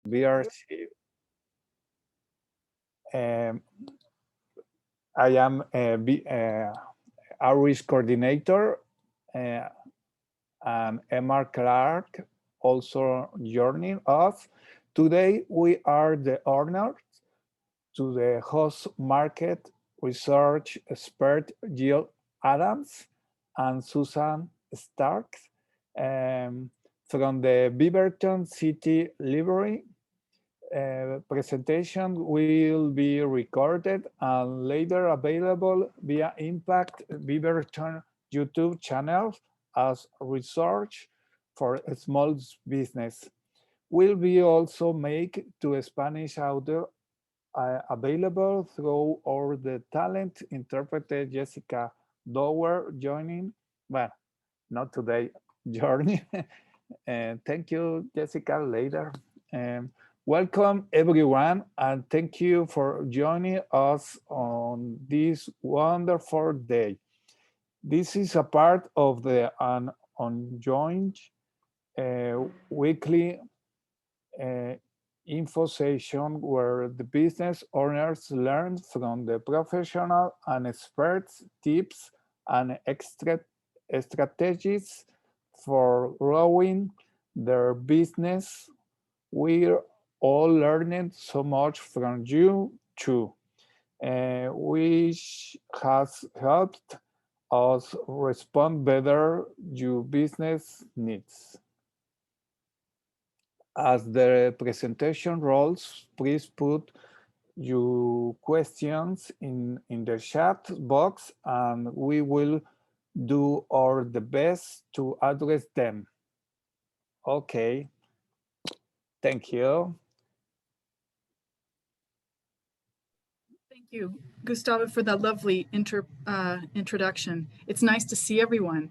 leadership. Um, I am outreach coordinator, uh, and Emma Clark also joining us. Today we are the honor to the host market research expert Jill Adams and Susan Stark um, from the Beaverton City Library. Presentation will be recorded and later available via Impact Beaverton YouTube channel as research for small business. Will be also make to Spanish audio available through our the talent interpreter Jessica Dower joining. Well, not today, journey. And thank you, Jessica, later. Um, Welcome, everyone, and thank you for joining us on this wonderful day. This is a part of the an ongoing weekly uh, info session where the business owners learn from the professional and experts tips and extra strategies for growing their business. We're all learning so much from you too, which has helped us respond better to business needs. As the presentation rolls, please put your questions in the chat box and we will do our the best to address them. Okay, thank you. Thank you, Gustavo, for that lovely introduction. It's nice to see everyone.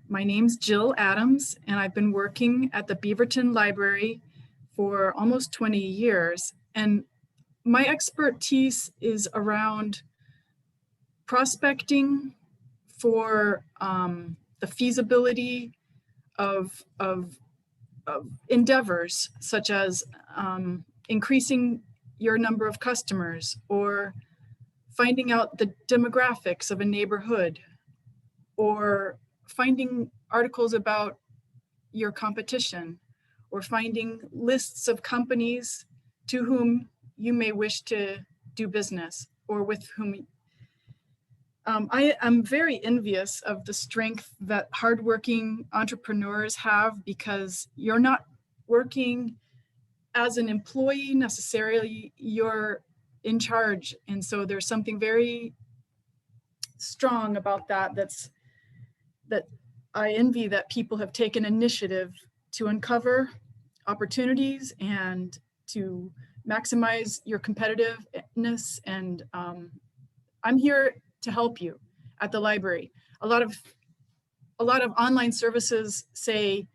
My name's Jill Adams, and I've been working at the Beaverton Library for almost 20 years. And my expertise is around prospecting for the feasibility of endeavors such as increasing your number of customers or finding out the demographics of a neighborhood or finding articles about your competition or finding lists of companies to whom you may wish to do business or with whom I am very envious of the strength that hardworking entrepreneurs have because you're not working as an employee necessarily, you're in charge. And so there's something very strong about that I envy that people have taken initiative to uncover opportunities and to maximize your competitiveness. And I'm here to help you at the library. A lot of online services say,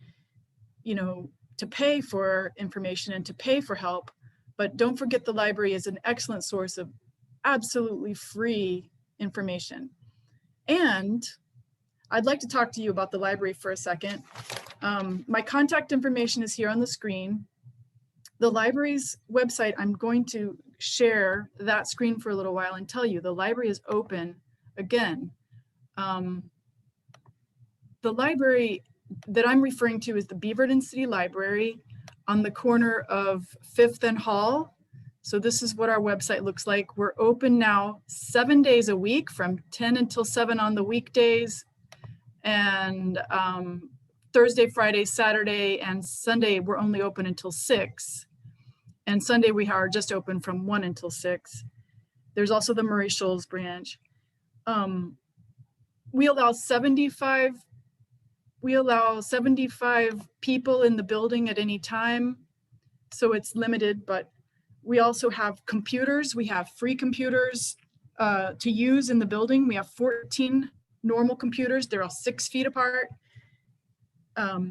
you know, to pay for information and to pay for help, but don't forget the library is an excellent source of absolutely free information. And I'd like to talk to you about the library for a second. My contact information is here on the screen. The library's website, I'm going to share that screen for a little while and tell you the library is open again. The library that I'm referring to is the Beaverton City Library on the corner of 5th and Hall. So this is what our website looks like. We're open now 7 days a week from 10 until 7 on the weekdays, and Thursday, Friday, Saturday, and Sunday, we're only open until 6. And Sunday, we are just open from 1 until 6. There's also the Murray Shoals branch. We allow 75 people in the building at any time. So it's limited, but we also have computers. We have free computers to use in the building. We have 14 normal computers. They're all 6 feet apart.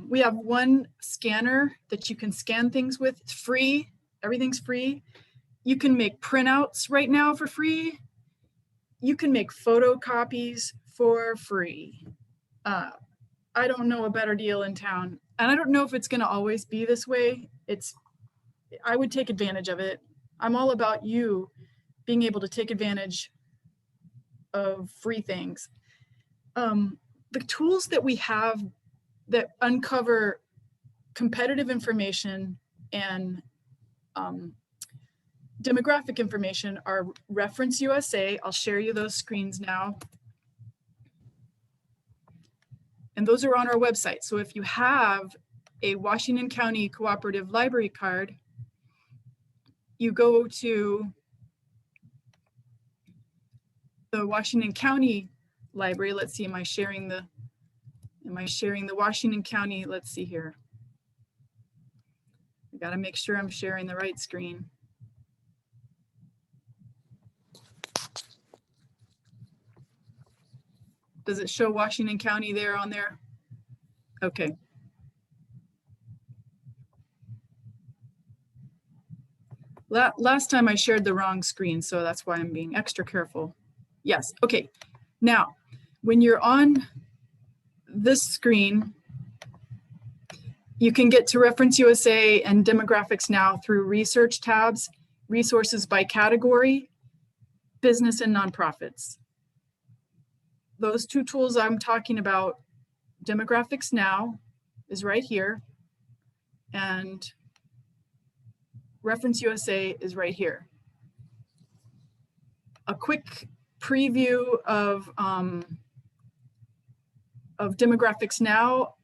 We have one scanner that you can scan things with. It's free. Everything's free. You can make printouts right now for free. You can make photocopies for free. I don't know a better deal in town. And I don't know if it's going to always be this way. It's I would take advantage of it. I'm all about you being able to take advantage of free things. The tools that we have that uncover competitive information and demographic information are Reference USA. I'll share you those screens now. And those are on our website. So if you have a Washington County Cooperative Library card, you go to the Washington County Library. Let's see, am I sharing the Washington County? Let's see here. I gotta make sure I'm sharing the right screen. Does it show Washington County there on there? Okay. Last time I shared the wrong screen, so that's why I'm being extra careful. Yes, okay. Now, when you're on this screen, you can get to Reference USA and Demographics Now through research tabs, resources by category, business and nonprofits. Those two tools I'm talking about, Demographics Now is right here, and Reference USA is right here. A quick preview of Demographics Now.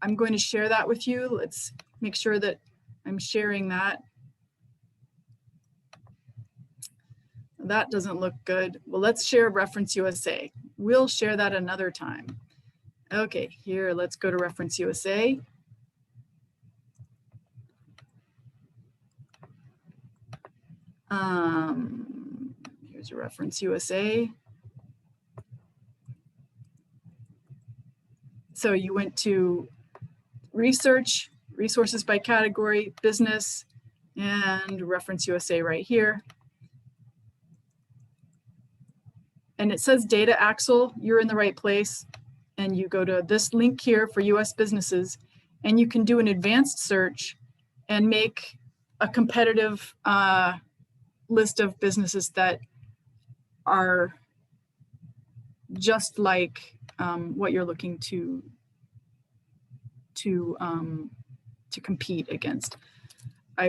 I'm going to share that with you. Let's make sure that I'm sharing that. That doesn't look good. Well, let's share Reference USA. We'll share that another time. Okay, here, let's go to Reference USA. Here's a Reference USA. So you went to research, resources by category, business, and Reference USA right here. And it says Data Axle, you're in the right place. And you go to this link here for US businesses, and you can do an advanced search and make a competitive list of businesses that are just like what you're looking to compete against.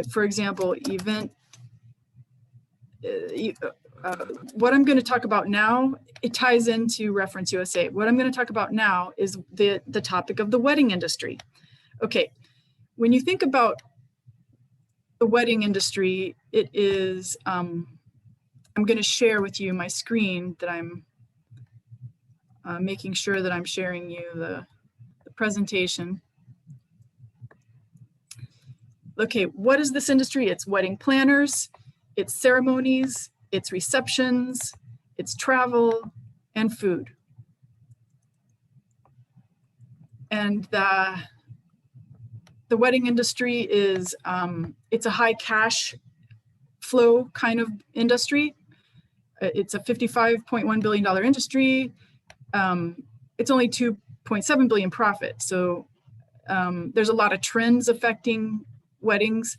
For example, what I'm going to talk about now, it ties into Reference USA. What I'm going to talk about now is the topic of the wedding industry. Okay, when you think about the wedding industry, it is, I'm going to share with you my screen that I'm making sure that I'm sharing you the presentation. Okay, what is this industry? It's wedding planners, it's ceremonies, it's receptions, it's travel, and food. And the wedding industry is, it's a high cash flow kind of industry. It's a $55.1 billion industry. It's only 2.7 billion profit. So there's a lot of trends affecting weddings.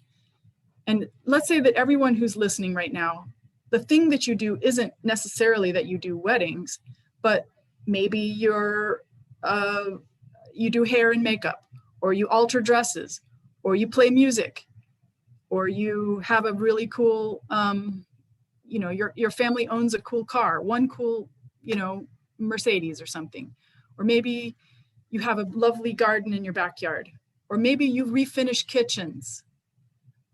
And let's say that everyone who's listening right now, the thing that you do isn't necessarily that you do weddings, but maybe you do hair and makeup, or you alter dresses, or you play music, or you have a really cool, your family owns a cool car, one cool, Mercedes or something. Or maybe you have a lovely garden in your backyard, or maybe you refinish kitchens,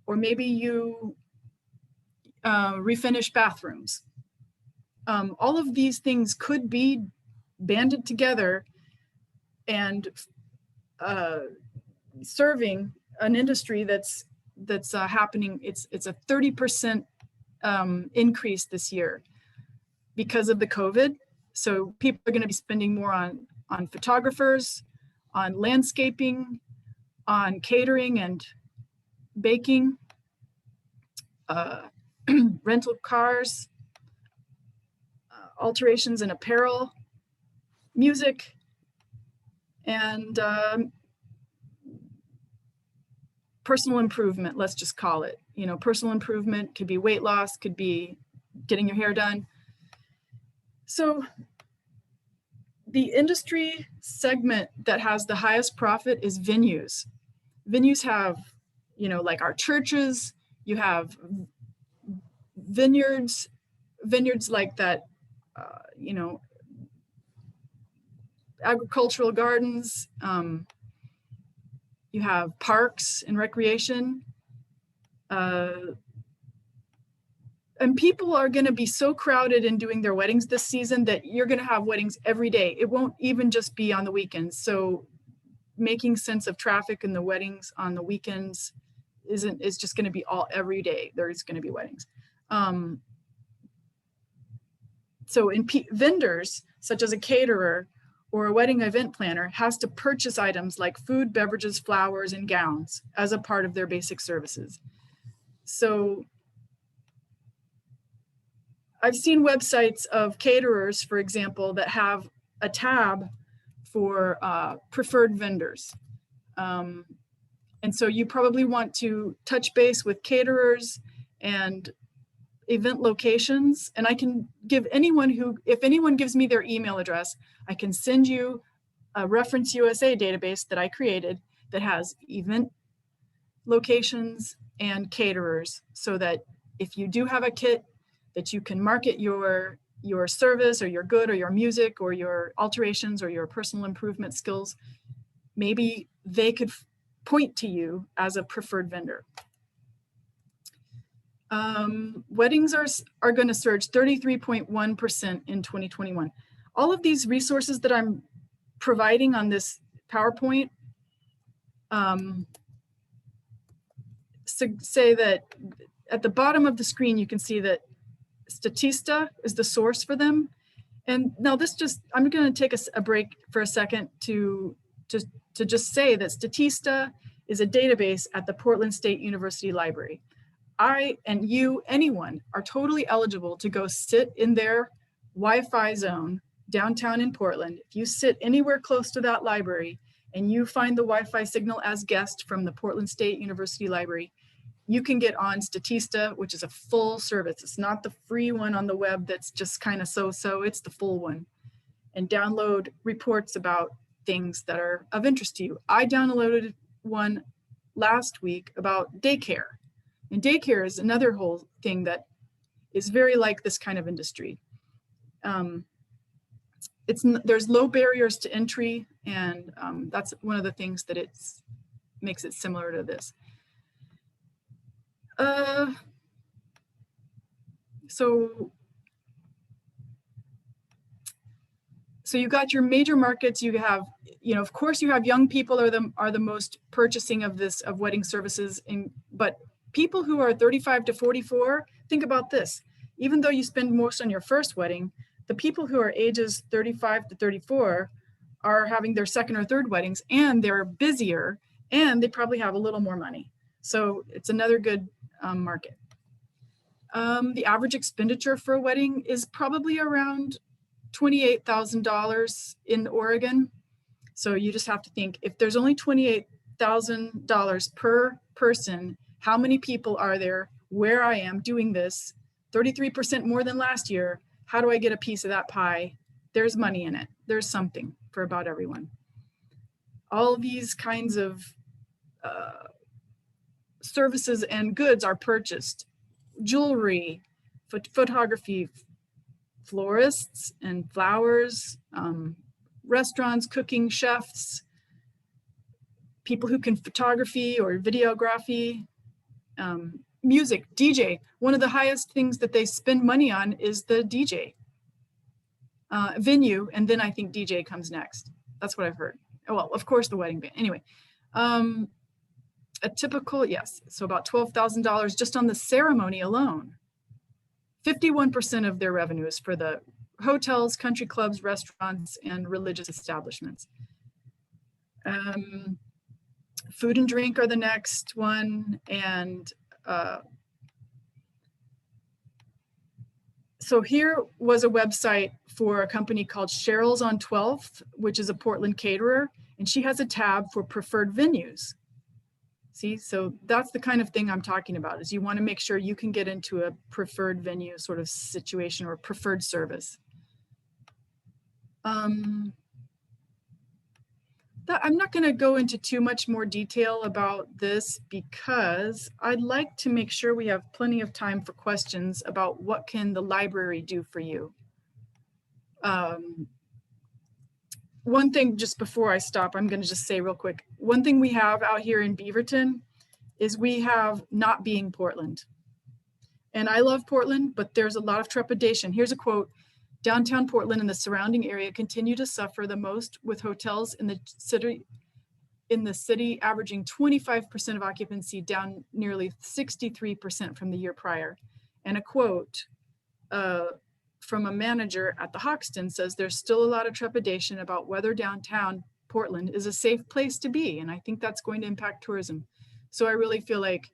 or maybe you refinish bathrooms. All of these things could be banded together and serving an industry that's happening. It's a 30% increase this year because of the COVID. So people are going to be spending more on photographers, on landscaping, on catering and baking, rental cars, alterations in apparel, music, and personal improvement, let's just call it. You know, personal improvement could be weight loss, could be getting your hair done. So the industry segment that has the highest profit is venues. Venues have, you know, like our churches, you have vineyards like that, you know, agricultural gardens, you have parks and recreation. And people are going to be so crowded in doing their weddings this season that you're going to have weddings every day. It won't even just be on the weekends. So making sense of traffic in the weddings on the weekends is just going to be every day. There's going to be weddings. So vendors, such as a caterer or a wedding event planner, has to purchase items like food, beverages, flowers, and gowns as a part of their basic services. So I've seen websites of caterers, for example, that have a tab for preferred vendors. And so you probably want to touch base with caterers and event locations. And I can give if anyone gives me their email address, I can send you a Reference USA database that I created that has event locations and caterers, so that if you do have a kit, that you can market your service or your good or your music or your alterations or your personal improvement skills. Maybe they could point to you as a preferred vendor. Weddings are going to surge 33.1% in 2021. All of these resources that I'm providing on this PowerPoint say that at the bottom of the screen, you can see that Statista is the source for them. And now I'm going to take a break for a second to just say that Statista is a database at the Portland State University Library. I and you, anyone, are totally eligible to go sit in their Wi-Fi zone downtown in Portland. If you sit anywhere close to that library and you find the Wi-Fi signal as guest from the Portland State University Library, you can get on Statista, which is a full service. It's not the free one on the web that's just kind of so-so, it's the full one. And download reports about things that are of interest to you. I downloaded one last week about daycare. And daycare is another whole thing that is very like this kind of industry. There's low barriers to entry, and that's one of the things that makes it similar to this. So you got your major markets. You have, of course, you have young people are the most purchasing of wedding services. But people who are 35 to 44, think about this. Even though you spend most on your first wedding, the people who are ages 35 to 34 are having their second or third weddings, and they're busier, and they probably have a little more money. So it's another good market. The average expenditure for a wedding is probably around $28,000 in Oregon. So you just have to think, if there's only $28,000 per person, how many people are there where I am doing this? 33% more than last year. How do I get a piece of that pie? There's money in it. There's something for about everyone. All these kinds of services and goods are purchased. Jewelry, photography, florists and flowers, restaurants, cooking, chefs, people who can photography or videography, music, DJ. One of the highest things that they spend money on is the DJ venue, and then I think DJ comes next. That's what I've heard. Well, of course, the wedding band. Anyway, a typical, yes, so about $12,000 just on the ceremony alone. 51% of their revenue is for the hotels, country clubs, restaurants, and religious establishments. Food and drink are the next one. And so here was a website for a company called Cheryl's on 12th, which is a Portland caterer. And she has a tab for preferred venues. See, so that's the kind of thing I'm talking about, is you want to make sure you can get into a preferred venue sort of situation or preferred service. I'm not going to go into too much more detail about this because I'd like to make sure we have plenty of time for questions about what can the library do for you. One thing just before I stop, I'm going to just say real quick, one thing we have out here in Beaverton is we have not being Portland. And I love Portland, but there's a lot of trepidation. Here's a quote: downtown Portland and the surrounding area continue to suffer the most, with hotels in the city averaging 25% of occupancy, down nearly 63% from the year prior. And a quote from a manager at the Hoxton says there's still a lot of trepidation about whether downtown Portland is a safe place to be. And I think that's going to impact tourism. So I really feel like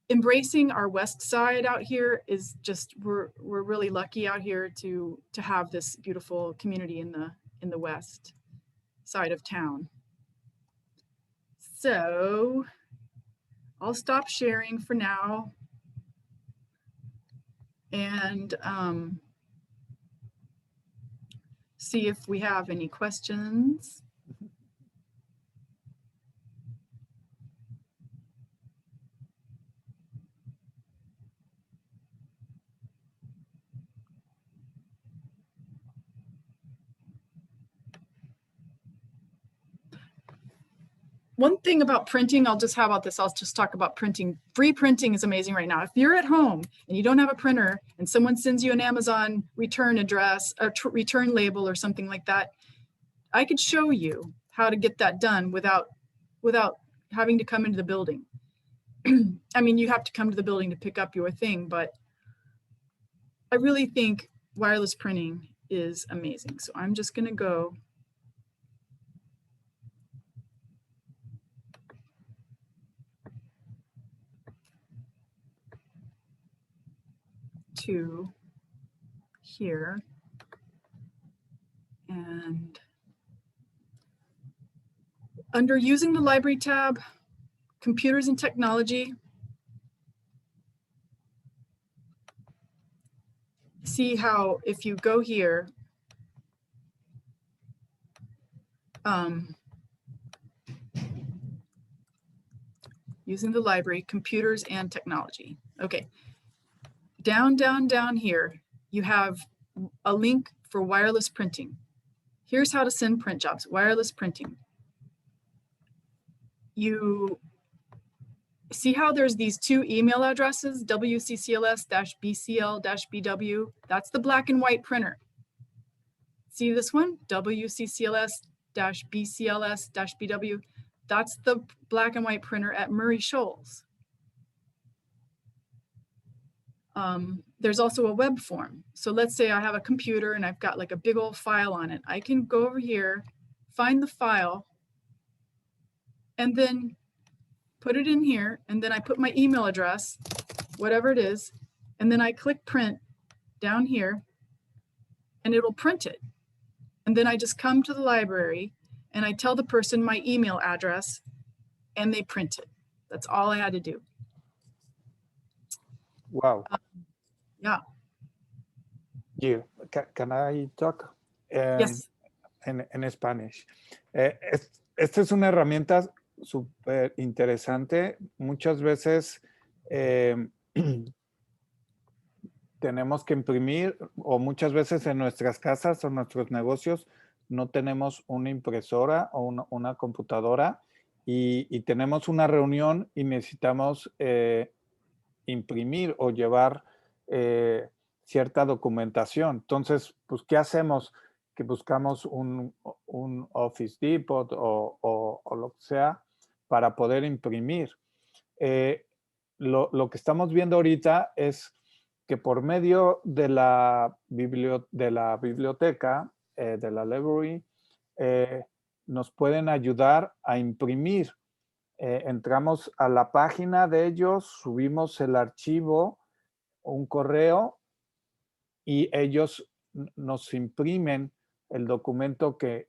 embracing our west side out here is just, we're really lucky out here to have this beautiful community in the west side of town. So I'll stop sharing for now and see if we have any questions. One thing about printing, I'll just talk about printing. Free printing is amazing right now. If you're at home and you don't have a printer and someone sends you an Amazon return address, a return label or something like that, I could show you how to get that done without having to come into the building. I mean, you have to come to the building to pick up your thing, but I really think wireless printing is amazing. So I'm just going to go to here and under using the library tab, computers and technology, see how if you go here, using the library, computers and technology. Okay, down here, you have a link for wireless printing. Here's how to send print jobs, wireless printing. You see how there's these two email addresses, WCCLS-BCL-BW. That's the black and white printer. See this one, WCCLS-BCLS-BW. That's the black and white printer at Murray Shoals. There's also a web form. So let's say I have a computer and I've got like a big old file on it. I can go over here, find the file, and then put it in here. And then I put my email address, whatever it is, and then I click print down here and it'll print it. And then I just come to the library and I tell the person my email address and they print it. That's all I had to do. Wow. Yeah. Jill, can I talk? Yes. En Spanish. Esta es una herramienta súper interesante. Muchas veces tenemos que imprimir, o muchas veces en nuestras casas o nuestros negocios no tenemos una impresora o una computadora y tenemos una reunión y necesitamos imprimir o llevar cierta documentación. Entonces, pues, ¿qué hacemos? Que buscamos un Office Depot o lo que sea para poder imprimir. Lo que estamos viendo ahorita es que por medio de la biblioteca, de la library, nos pueden ayudar a imprimir. Entramos a la página de ellos, subimos el archivo, un correo, y ellos nos imprimen el documento que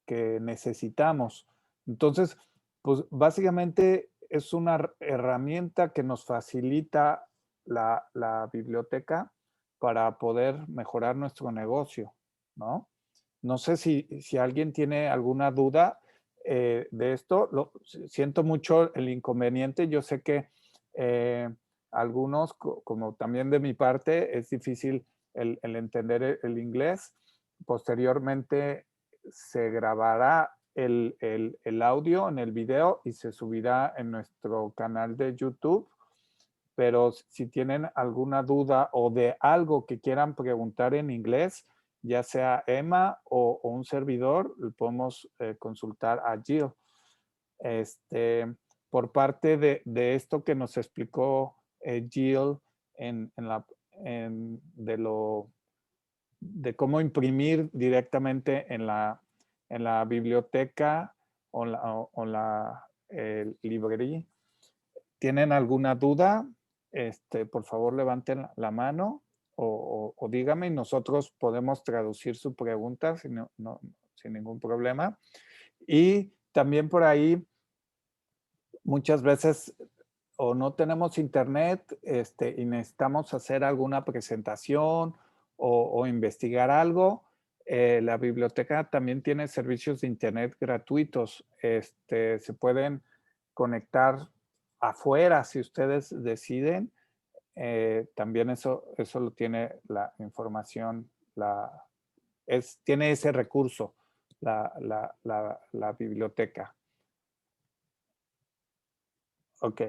necesitamos. Entonces, pues básicamente es una herramienta que nos facilita la biblioteca para poder mejorar nuestro negocio, ¿no? No sé si alguien tiene alguna duda de esto. Siento mucho el inconveniente. Yo sé que algunos, como también de mi parte, es difícil el entender el inglés. Posteriormente se grabará el audio en el video y se subirá en nuestro canal de YouTube. Pero si tienen alguna duda o de algo que quieran preguntar en inglés, ya sea Emma o un servidor, podemos consultar a Jill. Por parte de esto que nos explicó Jill de cómo imprimir directamente en la biblioteca o la librería. ¿Tienen alguna duda? Por favor, levanten la mano o dígame y nosotros podemos traducir su pregunta sin ningún problema. Y también por ahí, muchas veces o no tenemos internet y necesitamos hacer alguna presentación o investigar algo. La biblioteca también tiene servicios de internet gratuitos. Se pueden conectar afuera si ustedes deciden. También eso lo tiene la información, tiene ese recurso la biblioteca. Ok.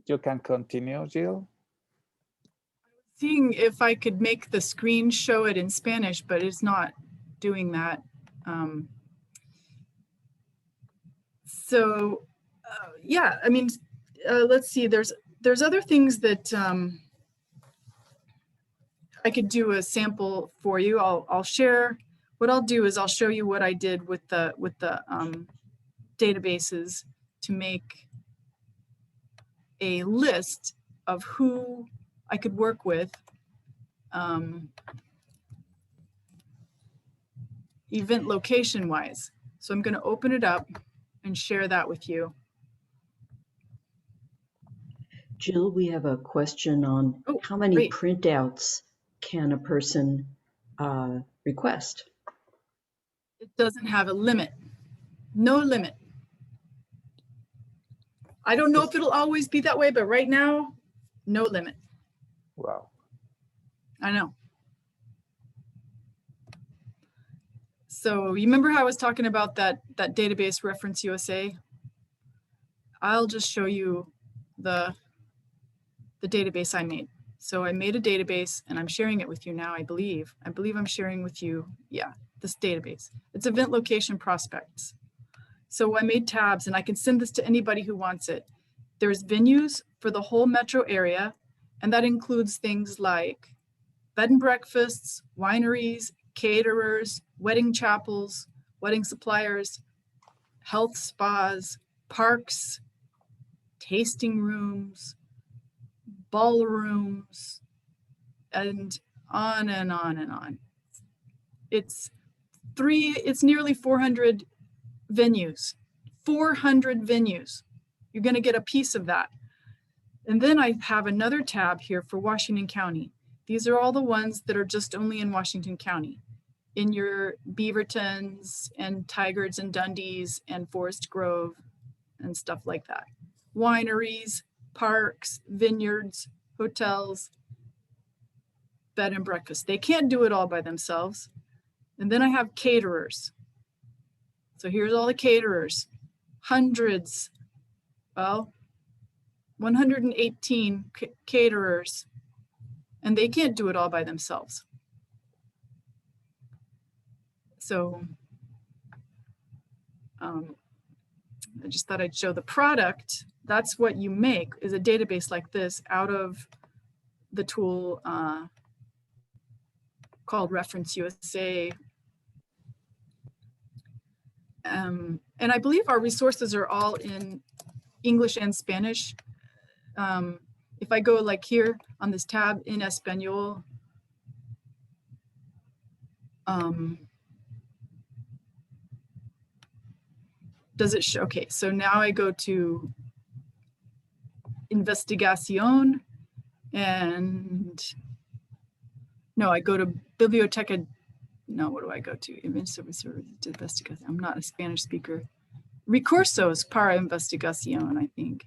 You can continue, Jill. Seeing if I could make the screen show it in Spanish, but it's not doing that. Yeah, I mean, let's see, there's other things that I could do a sample for you. I'll share, what I'll do is I'll show you what I did with the databases to make a list of who I could work with event location wise. So I'm going to open it up and share that with you. Jill, we have a question on how many printouts can a person request? It doesn't have a limit, no limit. I don't know if it'll always be that way, but right now, no limit. Wow. I know. So you remember how I was talking about that database Reference USA? I'll just show you the database I made. So I made a database and I'm sharing it with you now, I believe. I believe I'm sharing with you, yeah, this database. It's event location prospects. So I made tabs and I can send this to anybody who wants it. There's venues for the whole metro area, and that includes things like bed and breakfasts, wineries, caterers, wedding chapels, wedding suppliers, health spas, parks, tasting rooms, ballrooms, and on and on and on. It's nearly 400 venues, 400 venues. You're going to get a piece of that. And then I have another tab here for Washington County. These are all the ones that are just only in Washington County, in your Beavertons and Tigard's and Dundee's and Forest Grove and stuff like that. Wineries, parks, vineyards, hotels, bed and breakfast. They can't do it all by themselves. And then I have caterers. So here's all the caterers, hundreds, well, 118 caterers, and they can't do it all by themselves. So I just thought I'd show the product. That's what you make, is a database like this out of the tool called Reference USA. And I believe our resources are all in English and Spanish. If I go like here on this tab in Espanol, does it show? Okay, so now I go to Investigación, and no, I go to Biblioteca. No, what do I go to? Investigación. I'm not a Spanish speaker. Recursos para Investigación, I think.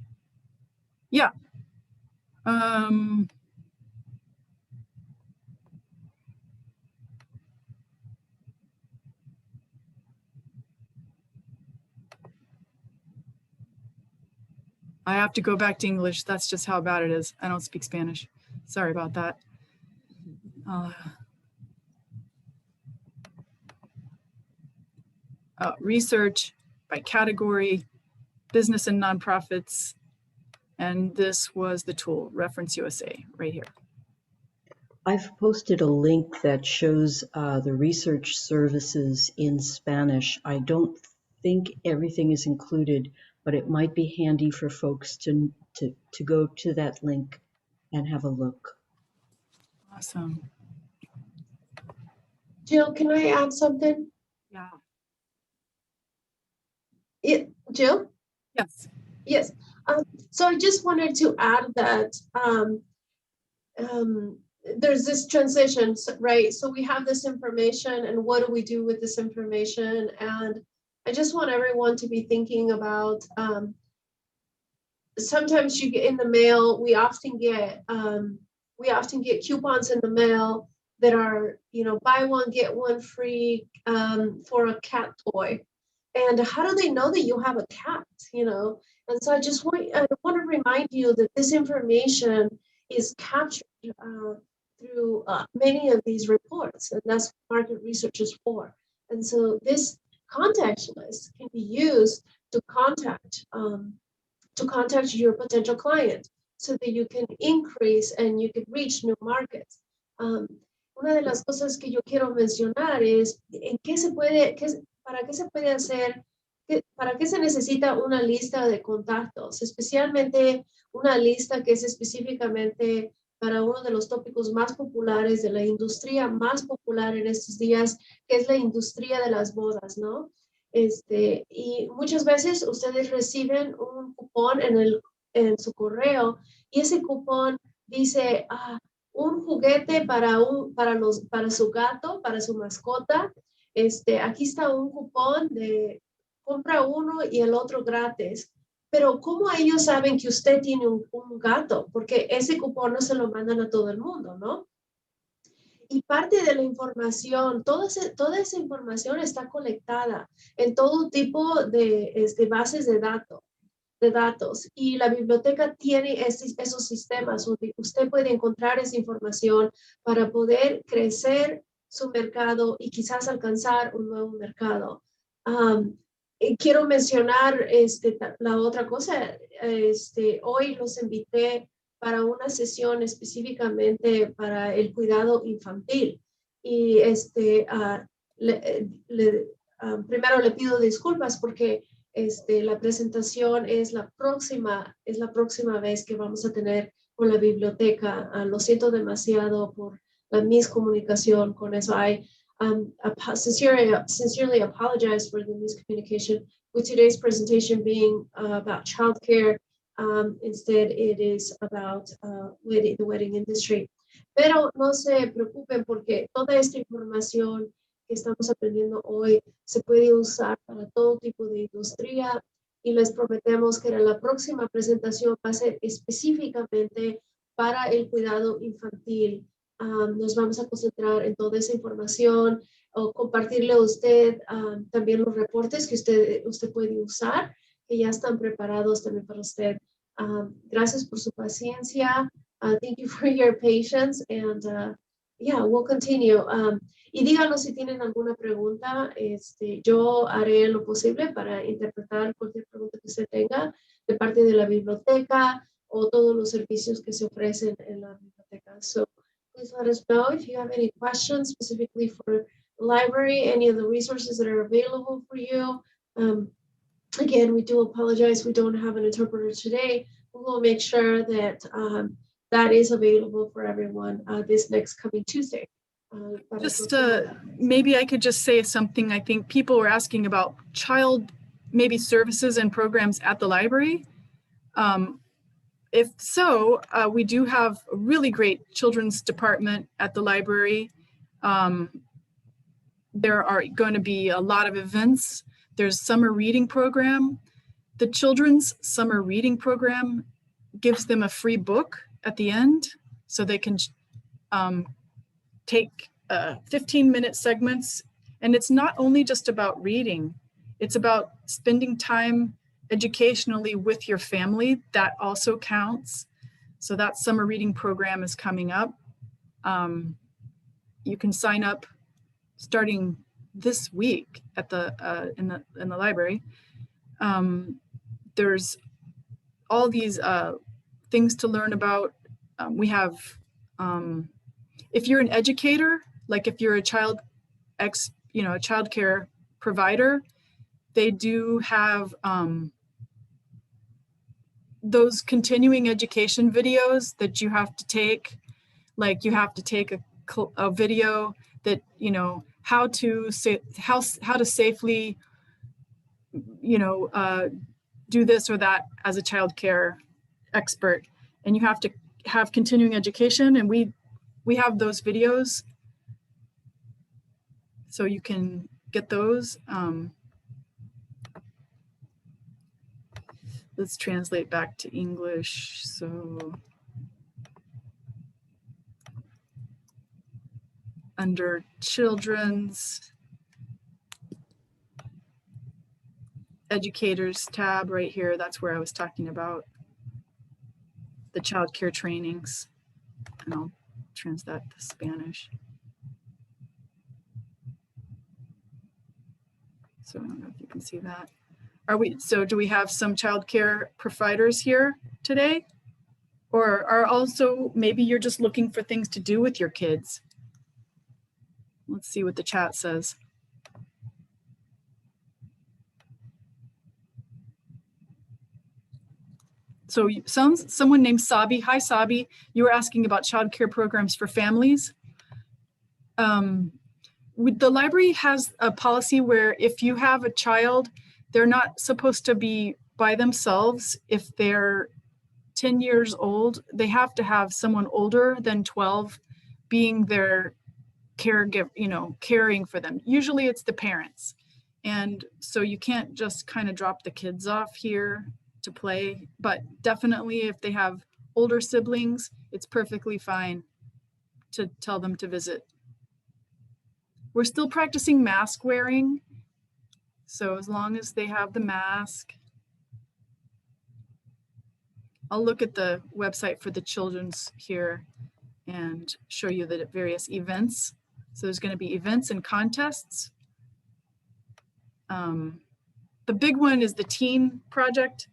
Yeah. I have to go back to English. That's just how bad it is. I don't speak Spanish. Sorry about that. Research by category, business and nonprofits. And this was the tool, Reference USA, right here. I've posted a link that shows the research services in Spanish. I don't think everything is included, but it might be handy for folks to go to that link and have a look. Awesome. Jill, can I add something? Yeah. Jill? Yes. Yes. So I just wanted to add that there's this transition, right? So we have this information, and what do we do with this information? And I just want everyone to be thinking about, sometimes you get in the mail, we often get coupons in the mail that are, buy one, get one free for a cat toy. And how do they know that you have a cat, And so I want to remind you that this information is captured through many of these reports, and that's what market research is for. And so this contact list can be used to contact your potential client so that you can increase and you can reach new markets. Una de las cosas que yo quiero mencionar es para qué se puede hacer, para qué se necesita una lista de contactos, especialmente una lista que es específicamente para uno de los tópicos más populares de la industria más popular en estos días, que es la industria de las bodas, ¿no? Y muchas veces ustedes reciben un cupón en su correo y ese cupón dice un juguete para su gato, para su mascota. Aquí está un cupón de compra uno y el otro gratis. Pero ¿cómo ellos saben que usted tiene un gato? Porque ese cupón no se lo mandan a todo el mundo, ¿no? Y parte de la información, toda esa información está colectada en todo tipo de bases de datos. Y la biblioteca tiene esos sistemas donde usted puede encontrar esa información para poder crecer su mercado y quizás alcanzar un nuevo mercado. Quiero mencionar la otra cosa. Hoy los invité para una sesión específicamente para el cuidado infantil. Y primero le pido disculpas porque la presentación es la próxima vez que vamos a tener con la biblioteca. Lo siento demasiado por la miscomunicación con eso. I sincerely apologize for the miscommunication with today's presentation being about childcare. Instead, it is about the wedding industry. Pero no se preocupen porque toda esta información que estamos aprendiendo hoy se puede usar para todo tipo de industria y les prometemos que la próxima presentación va a ser específicamente para el cuidado infantil. Nos vamos a concentrar en toda esa información o compartirle a usted también los reportes que usted puede usar, que ya están preparados también para usted. Gracias por su paciencia. Thank you for your patience. And yeah, we'll continue. Y díganos si tienen alguna pregunta. Yo haré lo posible para interpretar cualquier pregunta que usted tenga de parte de la biblioteca o todos los servicios que se ofrecen en la biblioteca. So please let us know if you have any questions specifically for the library, any of the resources that are available for you. Again, we do apologize. We don't have an interpreter today. We will make sure that that is available for everyone this next coming Tuesday. Maybe I could just say something. I think people were asking about child maybe services and programs at the library? If so, we do have a really great children's department at the library. There are going to be a lot of events. There's summer reading program. The children's summer reading program gives them a free book at the end, so they can take 15-minute segments. And it's not only just about reading, it's about spending time educationally with your family. That also counts. So that summer reading program is coming up. You can sign up starting this week at the in the library. There's all these things to learn about. We have, if you're an educator, like if you're a child care provider, they do have those continuing education videos that you have to take. Like you have to take a video that, how to safely, do this or that as a child care expert. And you have to have continuing education, and we have those videos, so you can get those. Let's translate back to English. So under children's educators tab right here, that's where I was talking about the child care trainings. And I'll translate that to Spanish. So I don't know if you can see that. So do we have some childcare providers here today? Or are also, maybe you're just looking for things to do with your kids? Let's see what the chat says. So someone named Sabi, hi Sabi, you were asking about childcare programs for families. The library has a policy where if you have a child, they're not supposed to be by themselves. If they're 10 years old, they have to have someone older than 12 being their caregiver, caring for them. Usually it's the parents. And so you can't just kind of drop the kids off here to play, but definitely if they have older siblings, it's perfectly fine to tell them to visit. We're still practicing mask wearing. So as long as they have the mask. I'll look at the website for the children's here and show you the various events. So there's going to be events and contests. The big one is the teen project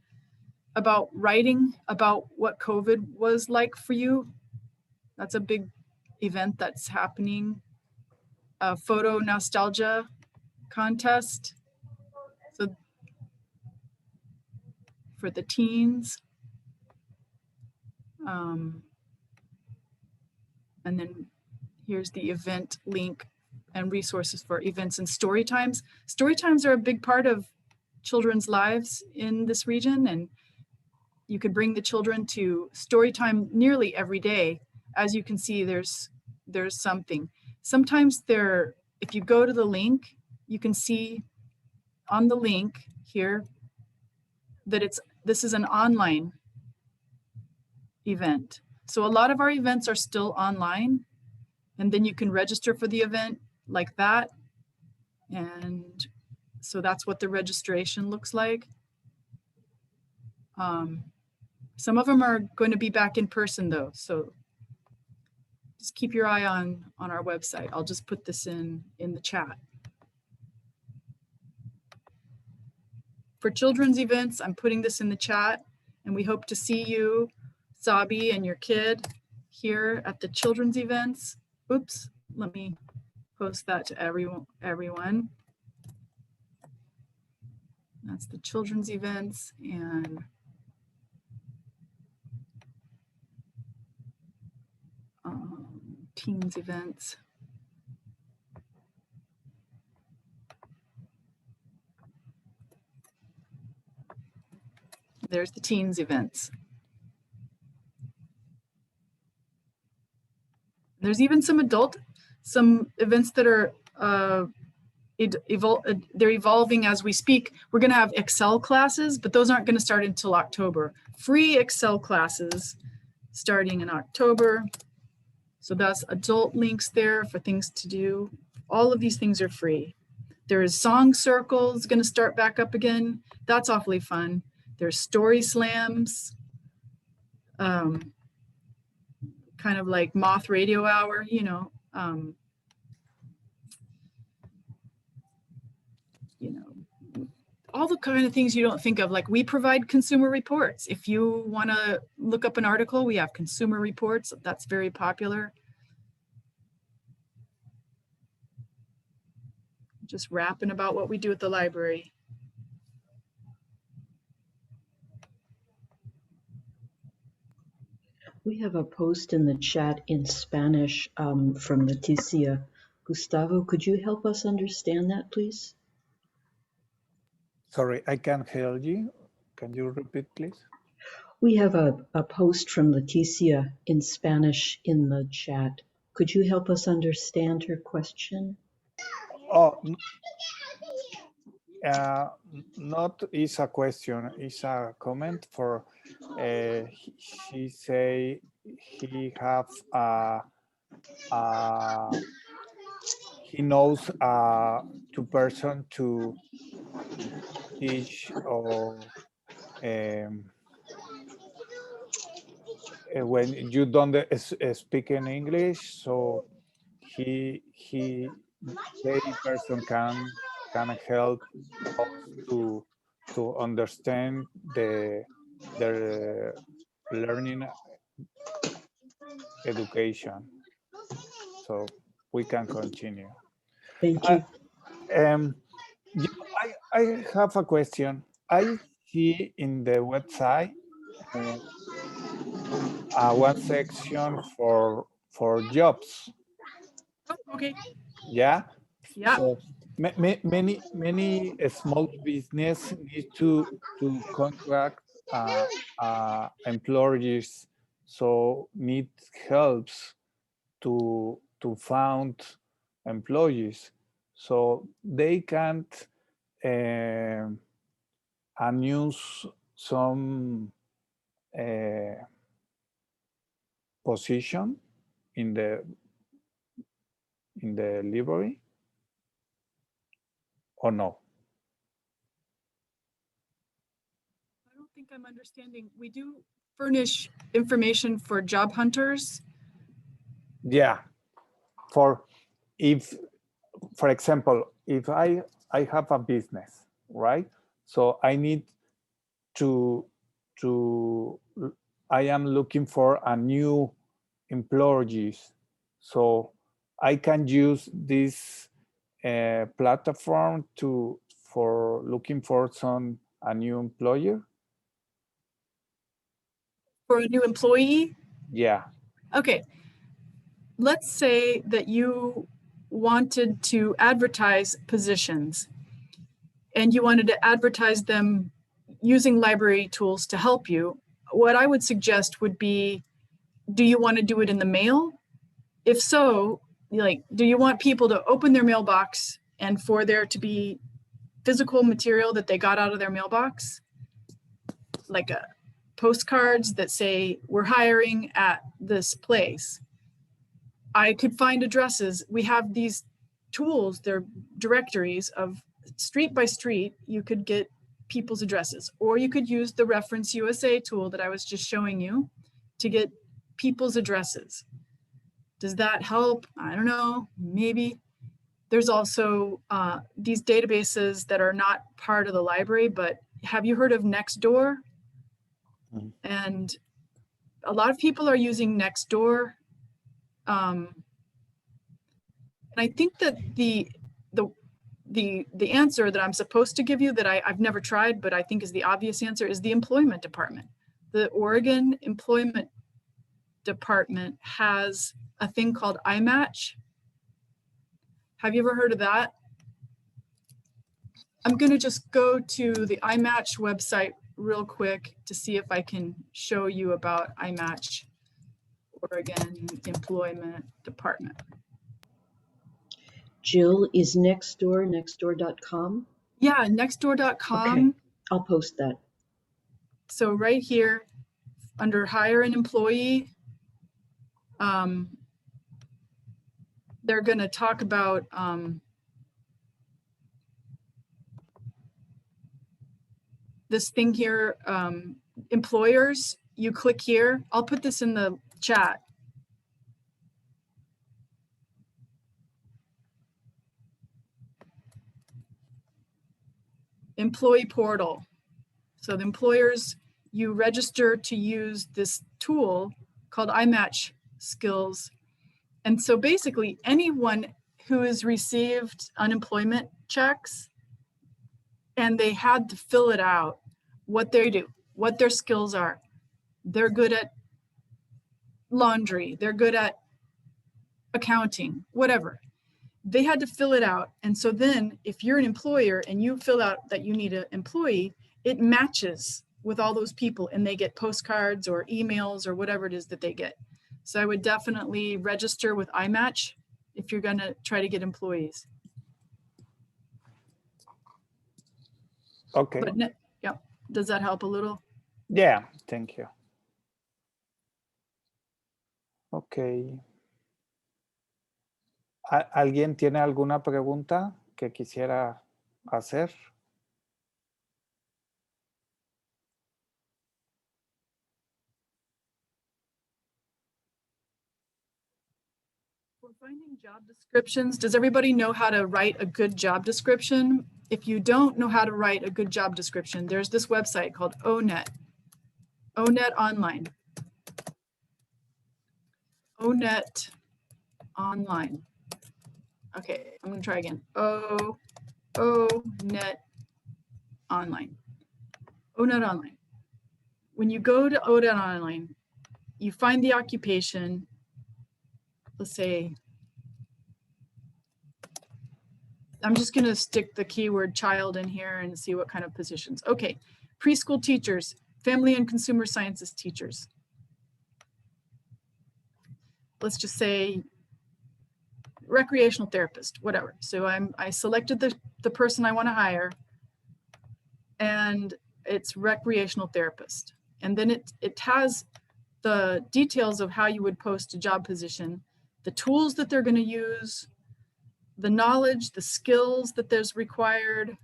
about writing about what COVID was like for you. That's a big event that's happening. A photo nostalgia contest. So for the teens. And then here's the event link and resources for events and story times. Story times are a big part of children's lives in this region, and you could bring the children to story time nearly every day. As you can see, there's something. Sometimes if you go to the link, you can see on the link here that this is an online event. So a lot of our events are still online, and then you can register for the event like that. And so that's what the registration looks like. Some of them are going to be back in person though. So just keep your eye on our website. I'll just put this in the chat. For children's events, I'm putting this in the chat, and we hope to see you, Sabi, and your kid here at the children's events. Oops, let me post that to everyone. That's the children's events and teens events. There's the teens events. There's even some events that are they're evolving as we speak. We're going to have Excel classes, but those aren't going to start until October. Free Excel classes starting in October. So that's adult links there for things to do. All of these things are free. There is Song Circles going to start back up again. That's awfully fun. There's Story Slams, kind of like Moth Radio Hour, you know, all the kind of things you don't think of. Like, we provide consumer reports. If you want to look up an article, we have consumer reports. That's very popular. Just rapping about what we do at the library. We have a post in the chat in Spanish from Leticia. Gustavo, could you help us understand that, please? Sorry, I can't hear you. Can you repeat, please? We have a post from Leticia in Spanish in the chat. Could you help us understand her question? Oh, not is a question, it's a comment for, she say he have he knows two person to teach or when you don't speak in English, so they person can help us to understand the learning education. So we can continue. Thank you. I have a question. I see in the website one section for jobs. Oh, okay. Yeah. Yeah. So many small business need to contract employees, so need helps to found employees, so they can't unuse some position in the library or no? I don't think I'm understanding. We do furnish information for job hunters. Yeah, for example, if I have a business, right? So I need to I am looking for a new employees, so I can use this platform for looking for a new employer. For a new employee? Yeah. Okay. Let's say that you wanted to advertise positions and you wanted to advertise them using library tools to help you. What I would suggest would be, do you want to do it in the mail? If so, like, do you want people to open their mailbox and for there to be physical material that they got out of their mailbox? Like postcards that say, we're hiring at this place. I could find addresses. We have these tools, they're directories of street by street. You could get people's addresses, or you could use the Reference USA tool that I was just showing you to get people's addresses. Does that help? I don't know, maybe. There's also these databases that are not part of the library, but have you heard of Nextdoor? Mm-hmm. And a lot of people are using Nextdoor. And I think that the answer that I'm supposed to give you that I've never tried, but I think is the obvious answer, is the employment department. The Oregon Employment Department has a thing called iMatch. Have you ever heard of that? I'm going to just go to the iMatch website real quick to see if I can show you about iMatch Oregon Employment Department. Jill, is Nextdoor, nextdoor.com? Yeah, nextdoor.com. Okay, I'll post that. So right here under hire an employee, they're going to talk about this thing here, employers. You click here. I'll put this in the chat. Employee portal. So the employers, you register to use this tool called iMatch Skills. And so basically anyone who has received unemployment checks and they had to fill it out, what they do, what their skills are. They're good at laundry, they're good at accounting, whatever. They had to fill it out. And so then if you're an employer and you fill out that you need an employee, it matches with all those people and they get postcards or emails or whatever it is that they get. So I would definitely register with iMatch if you're going to try to get employees. Okay. But yeah, does that help a little? Yeah, thank you. Okay. ¿Alguien tiene alguna pregunta que quisiera hacer? For finding job descriptions, does everybody know how to write a good job description? If you don't know how to write a good job description, there's this website called ONET, ONET Online. ONET Online. Okay, I'm gonna try again. ONET Online. ONET Online. When you go to ONET Online, you find the occupation. Let's say, I'm just gonna stick the keyword child in here and see what kind of positions. Okay, preschool teachers, family and consumer sciences teachers. Let's just say recreational therapist, whatever. So I selected the person I want to hire and it's recreational therapist. And then it has the details of how you would post a job position, the tools that they're going to use, the knowledge, the skills that there's required,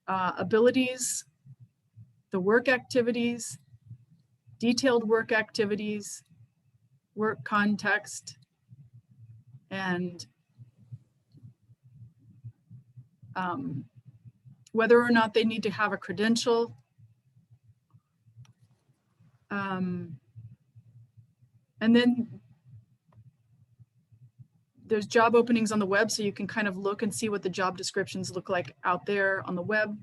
abilities, the work activities, detailed work activities, work context, and whether or not they need to have a credential. And then there's job openings on the web, so you can kind of look and see what the job descriptions look like out there on the web.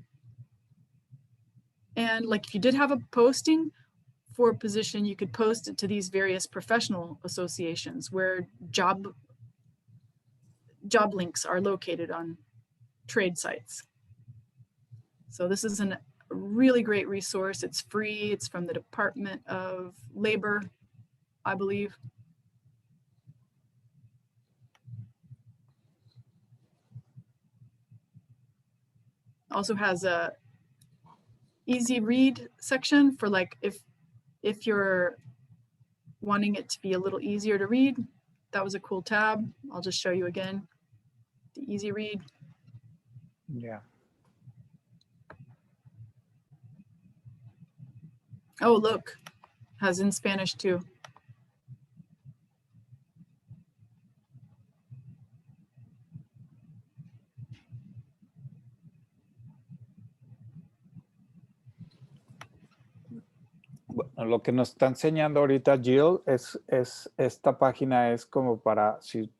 And like if you did have a posting for a position, you could post it to these various professional associations where job links are located on trade sites. So this is a really great resource. It's free. It's from the Department of Labor, I believe. Also has a easy read section for like if you're wanting it to be a little easier to read. That was a cool tab. I'll just show you again. The easy read. Yeah. Oh, look, has in Spanish too. Lo que nos está enseñando ahorita Jill es esta página es como para si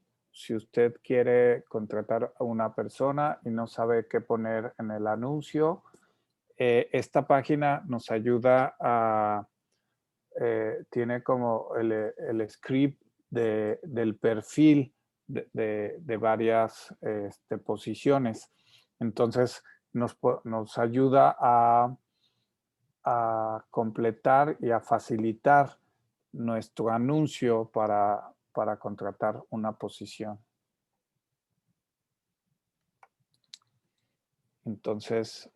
usted quiere contratar a una persona y no sabe qué poner en el anuncio, esta página nos ayuda a, tiene como el script del perfil de varias posiciones. Entonces nos ayuda a a completar y a facilitar nuestro anuncio para contratar una posición. Entonces,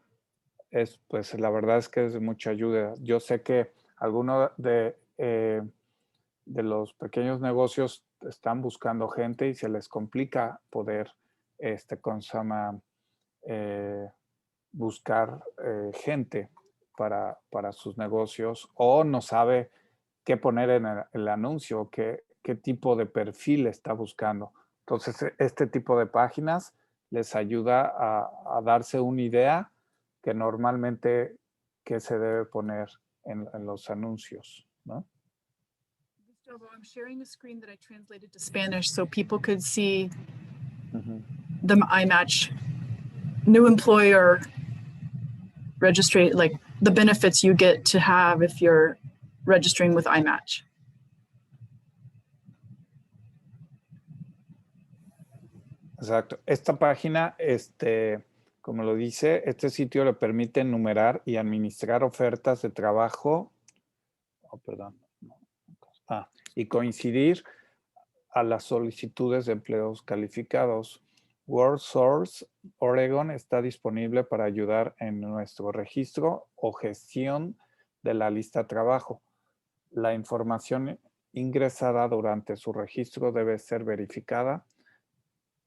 pues la verdad es que es de mucha ayuda. Yo sé que algunos de los pequeños negocios están buscando gente y se les complica poder, buscar gente para sus negocios, o no sabe qué poner en el anuncio, qué tipo de perfil está buscando. Entonces, este tipo de páginas les ayuda a darse una idea que normalmente que se debe poner en los anuncios, ¿no? Gustavo, I'm sharing a screen that I translated to Spanish so people could see Ujú. the iMatch new employer registry, like the benefits you get to have if you're registering with iMatch. Exacto. Esta página, como lo dice, este sitio le permite enumerar y administrar ofertas de trabajo, y coincidir a las solicitudes de empleos calificados. WorkSource Oregon está disponible para ayudar en nuestro registro o gestión de la lista de trabajo. La información ingresada durante su registro debe ser verificada.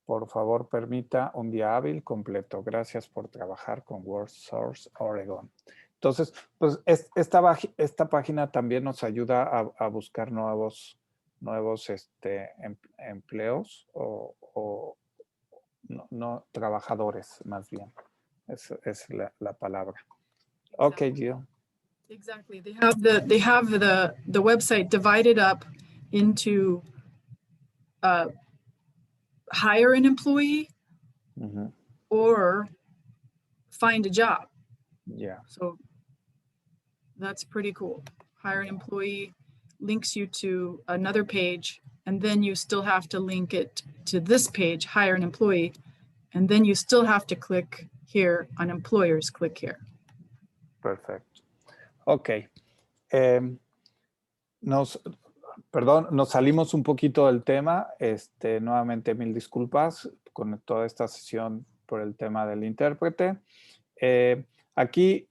Por favor, permita un día hábil completo. Gracias por trabajar con WorkSource Oregon. Entonces, pues esta página también nos ayuda a buscar nuevos empleos o no trabajadores, más bien. Es la palabra. Ok, Jill. Exactly. They have the website divided up into hire an employee Ujú. or find a job. Yeah. So that's pretty cool. Hire an employee links you to another page, and then you still have to link it to this page, hire an employee, and then you still have to click here on employers, click here. Perfecto. Ok. Nos salimos un poquito del tema. Nuevamente, mil disculpas con toda esta sesión por el tema del intérprete. Aquí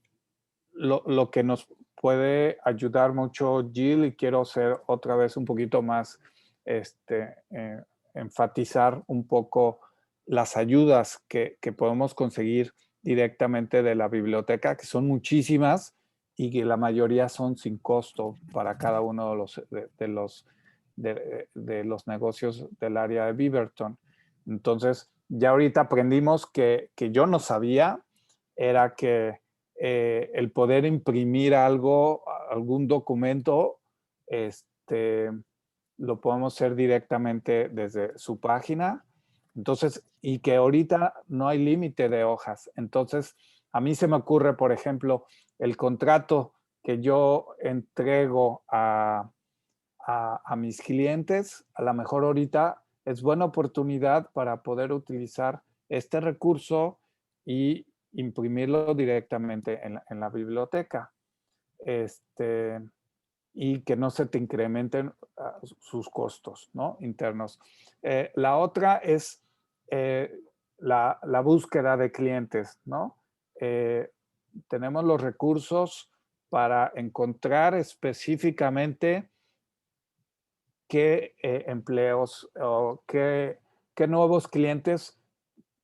lo que nos puede ayudar mucho, Jill, y quiero ser otra vez un poquito más, enfatizar un poco las ayudas que podemos conseguir directamente de la biblioteca, que son muchísimas y que la mayoría son sin costo para cada uno de los negocios del área de Beaverton. Entonces, ya ahorita aprendimos que yo no sabía, era que el poder imprimir algún documento, lo podemos hacer directamente desde su página. Entonces, y que ahorita no hay límite de hojas. Entonces, a mí se me ocurre, por ejemplo, el contrato que yo entrego a mis clientes, a lo mejor ahorita es buena oportunidad para poder utilizar este recurso y imprimirlo directamente en la biblioteca. Y que no se te incrementen sus costos, ¿no? Internos. La otra es la búsqueda de clientes, ¿no? Tenemos los recursos para encontrar específicamente qué empleos o qué nuevos clientes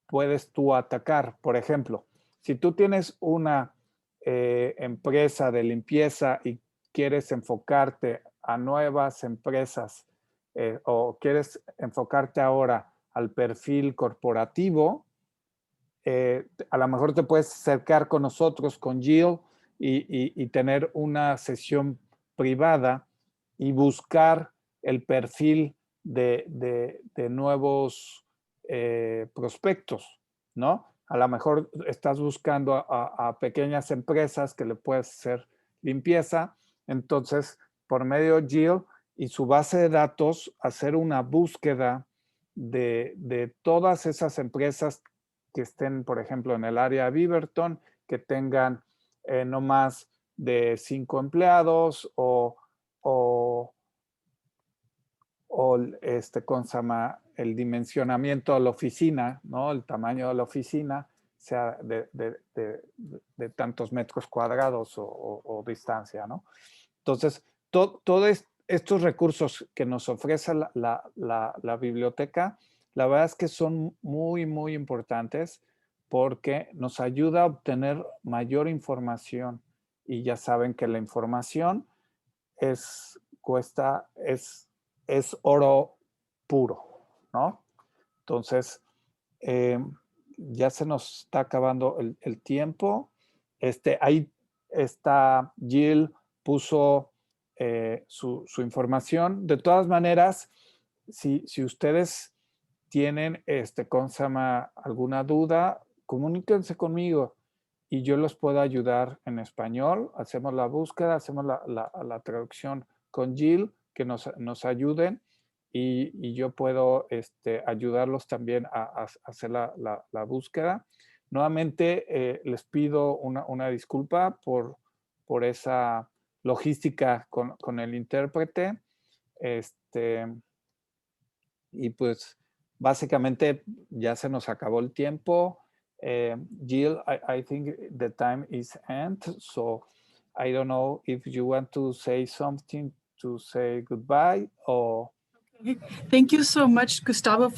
puedes tú atacar. Por ejemplo, si tú tienes una empresa de limpieza y quieres enfocarte a nuevas empresas o quieres enfocarte ahora al perfil corporativo, a lo mejor te puedes acercar con nosotros, con Jill, y tener una sesión privada y buscar el perfil de nuevos prospectos, ¿no? A lo mejor estás buscando a pequeñas empresas que le puedes hacer limpieza, entonces por medio de Jill y su base de datos, hacer una búsqueda de todas esas empresas que estén, por ejemplo, en el área de Beaverton, que tengan no más de 5 empleados o ¿cómo se llama? El dimensionamiento de la oficina, ¿no? El tamaño de la oficina sea de tantos metros cuadrados o distancia, ¿no? Entonces, todos estos recursos que nos ofrece la biblioteca, la verdad es que son muy, muy importantes porque nos ayuda a obtener mayor información. Y ya saben que la información es oro puro, ¿no? Entonces, ya se nos está acabando el tiempo. Ahí está Jill, puso su información. De todas maneras, si ustedes tienen ¿cómo se llama? Alguna duda, comuníquense conmigo y yo los puedo ayudar en español. Hacemos la búsqueda, hacemos la traducción con Jill, que nos ayuden y yo puedo ayudarlos también a hacer la búsqueda. Nuevamente les pido una disculpa por esa logística con el intérprete. Y pues básicamente ya se nos acabó el tiempo. Jill, I think the time is end, so I don't know if you want to say something to say goodbye or... Thank you so much, Gustavo,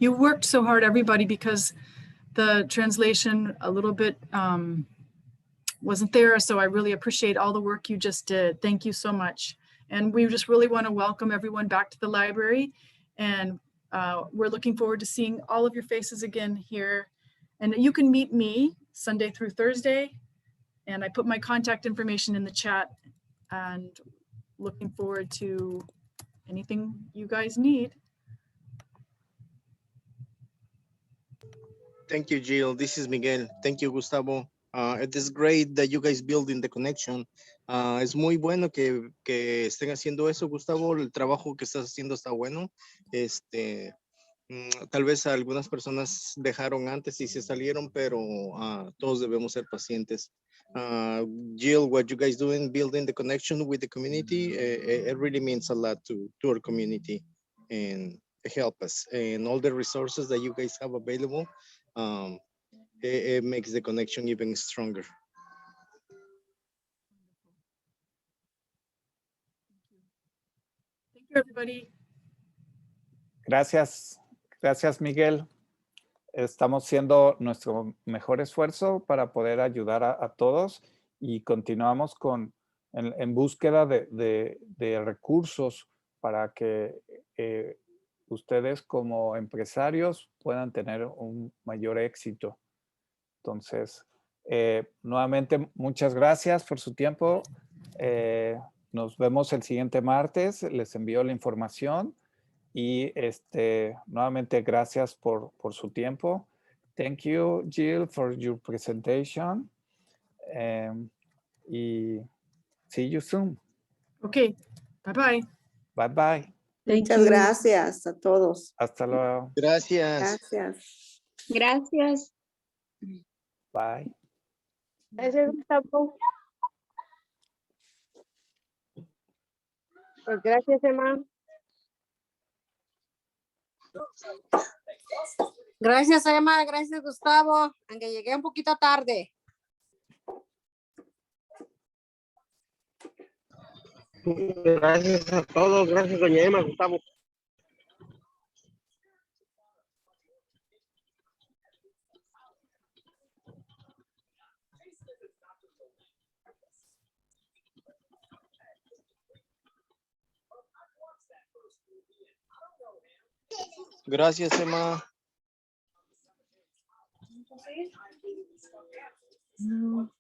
you worked so hard, everybody, because the translation a little bit wasn't there. So I really appreciate all the work you just did. Thank you so much. And we just really want to welcome everyone back to the library. And we're looking forward to seeing all of your faces again here. And you can meet me Sunday through Thursday. And I put my contact information in the chat, and looking forward to anything you guys need. Thank you, Jill. This is Miguel. Thank you, Gustavo. It is great that you guys building the connection. Es muy bueno que estén haciendo eso, Gustavo. El trabajo que estás haciendo está bueno. Tal vez algunas personas dejaron antes y se salieron, pero todos debemos ser pacientes. Jill, what you guys doing, building the connection with the community, it really means a lot to our community and help us. And all the resources that you guys have available, it makes the connection even stronger. Thank you, everybody. Gracias. Gracias, Miguel. Estamos haciendo nuestro mejor esfuerzo para poder ayudar a todos y continuamos en búsqueda de recursos para que ustedes como empresarios puedan tener un mayor éxito. Entonces, nuevamente, muchas gracias por su tiempo. Nos vemos el siguiente martes. Les envío la información. Y nuevamente gracias por su tiempo. Thank you, Jill, for your presentation. Y see you soon. Okay, bye-bye. Bye-bye. Muchas gracias a todos. Hasta luego. Gracias. Gracias. Gracias. Bye. Gracias, Gustavo. Pues gracias, Emma. Gracias, Emma. Gracias, Gustavo. Aunque llegué un poquito tarde. Gracias a todos. Gracias, doña Emma, Gustavo. Gracias, Emma. No.